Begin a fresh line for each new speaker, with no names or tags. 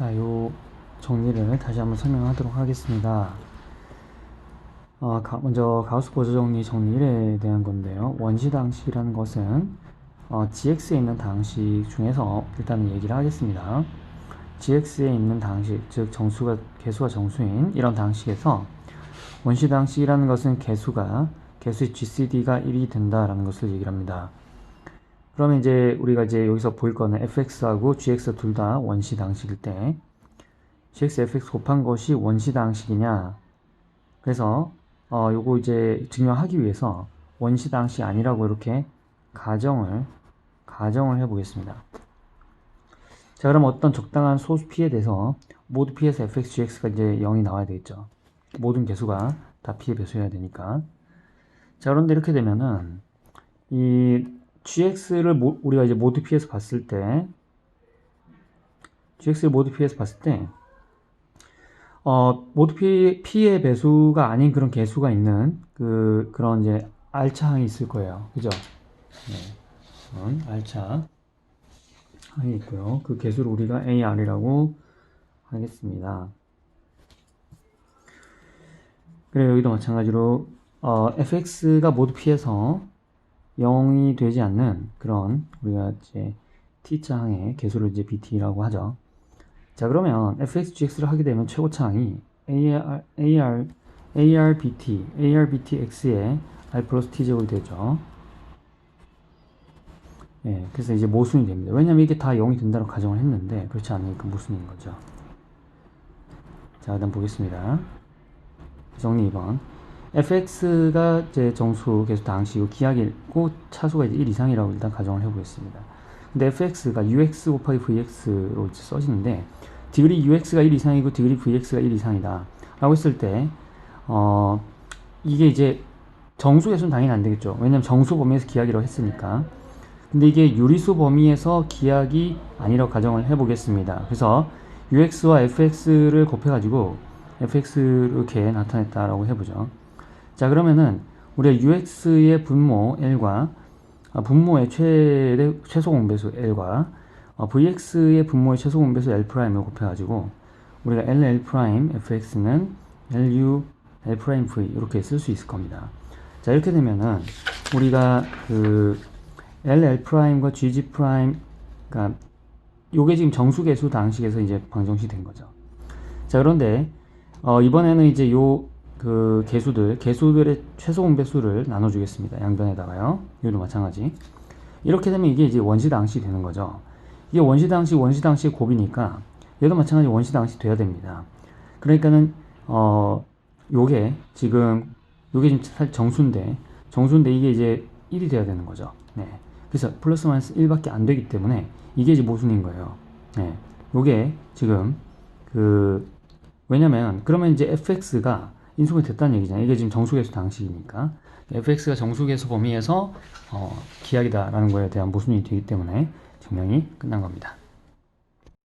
자, 요 정리를 다시 한번 설명하도록 하겠습니다. 먼저 가우스 보조 정리 정리에 대한 건데요. 원시당식이라는 것은 GX에 있는 당식 중에서 일단은 얘기를 하겠습니다. GX에 있는 당식, 즉 개수가 정수인 이런 당식에서 원시당식이라는 것은 개수의 GCD가 1이 된다라는 것을 얘기를 합니다. 그러면 이제 우리가 여기서 볼 거는 fx하고 gx 둘 다 원시당식일 때 gx, fx 곱한 것이 원시당식이냐, 그래서 요거 이제 증명하기 위해서 원시당식이 아니라고 이렇게 가정을 해보겠습니다. 자, 그럼 어떤 적당한 소수 p에 대해서 모두 p에서 fx, gx가 이제 0이 나와야 되겠죠. 모든 개수가 다 p의 배수여야 되니까. 자, 그런데 이렇게 되면은 이 gx를 우리가 이제 모두 p에서 봤을 때 모두 p의 배수가 아닌 그런 개수가 있는 그런 이제 R차항이 있을 거예요. 그죠? 네. 그런 R차항이 있고요. 그 개수를 우리가 AR이라고 하겠습니다. 그래, 여기도 마찬가지로 fx가 모두 p에서 0이 되지 않는 그런 우리가 이제 t차항의 개수를 이제 bt라고 하죠. 자, 그러면 fx, gx를 하게 되면 최고차항이 arbtx의 r 플러스 t제곱이 되죠. 예, 그래서 이제 모순이 됩니다. 왜냐면 이게 다 0이 된다고 가정을 했는데 그렇지 않으니까 모순인 거죠. 자, 일단 보겠습니다. 정리 2번. fx가 이제 정수 개수 당식이고 기하이고 차수가 이제 1 이상이라고 일단 가정을 해보겠습니다. 근데 fx가 ux 곱하기 vx로 써지는데 디그리 ux가 1 이상이고 디그리 vx가 1 이상이다 라고 했을 때 이게 이제 정수 개수는 당연히 안 되겠죠. 왜냐면 정수 범위에서 기하기라고 했으니까. 근데 이게 유리수 범위에서 기하기 아니라고 가정을 해보겠습니다. 그래서 ux와 fx를 곱해가지고 fx 이렇게 나타냈다라고 해보죠. 자, 그러면은 우리가 ux의 분모 l과 분모의 최소 공배수 l과 vx의 분모의 최소 공배수 l''을 곱해가지고 우리가 ll' fx는 lu l'v 이렇게 쓸 수 있을 겁니다. 자, 이렇게 되면은 우리가 ll''과 gg', 그러니까 요게 지금 정수개수 당식에서 이제 방정식 된 거죠. 자, 그런데 이번에는 이제 개수들의 최소 공배수를 나눠주겠습니다. 양변에다가요. 이것도 마찬가지. 이렇게 되면 이게 이제 원시당식이 되는 거죠. 이게 원시당식 곱이니까 얘도 마찬가지 원시당식 돼야 됩니다. 그러니까는 요게 지금 사실 정수인데 이게 이제 1이 돼야 되는 거죠. 네. 그래서 플러스 마이너스 1밖에 안 되기 때문에 이게 이제 모순인 거예요. 네. 요게 지금 왜냐면 그러면 이제 fx가 인수분해 됐다는 얘기잖아요. 이게 지금 정수개수 당식이니까 fx가 정수개수 범위에서 기하기다라는 거에 대한 모순이 되기 때문에 증명이 끝난 겁니다.